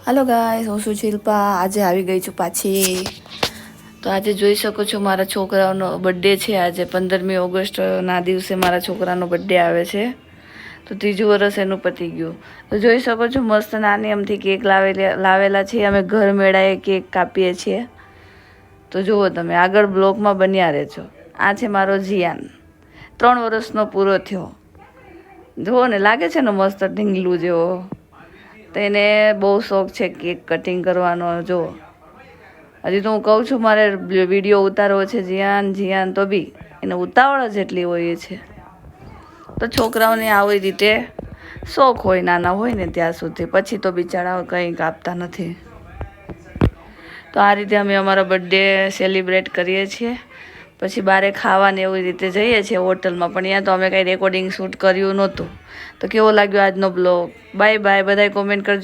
Hello guys, હું છું શિલ્પા। આજે આવી ગઈ છું પાછી। તો આજે જોઈ શકો છો મારા છોકરાઓનો બર્થડે છે। આજે 15મી ઓગસ્ટના દિવસે મારા છોકરાનો બર્થડે આવે છે। તો ત્રીજું વર્ષ એનું પતી ગયું। તો જોઈ શકો છો મસ્ત નાની અમથી કેક લાવેલા છે। અમે ઘર મેળાએ કેક કાપીએ છીએ। તો જુઓ તમે આગળ બ્લોગમાં બન્યા રહેજો। આ છે મારો જીયાન, 3 વર્ષનો પૂરો થયો। જુઓ ને, લાગે છે ને મસ્ત ઢીંગલું જેવો। તો એને બહુ શોખ છે કેક કટિંગ કરવાનો। જો હજી તો હું કહું છું મારે વિડીયો ઉતારવો છે જીયાન, તો બી એને ઉતાવળ જ એટલી હોય છે। તો છોકરાઓને આવી રીતે શોખ હોય, નાના હોય ને ત્યાં સુધી, પછી તો બિચારા કંઈ કાપતા નથી। તો આ રીતે અમે અમારો બર્થડે સેલિબ્રેટ કરીએ છીએ। પછી બહાર ખાવાને એવી રીતે જઈએ છીએ હોટલમાં, પણ ત્યાં તો અમે કાંઈ રેકોર્ડિંગ શૂટ કર્યું નહોતું। તો કેવો લાગ્યો આજનો બ્લોગ? બાય બાય, બધાય કોમેન્ટ કરજો।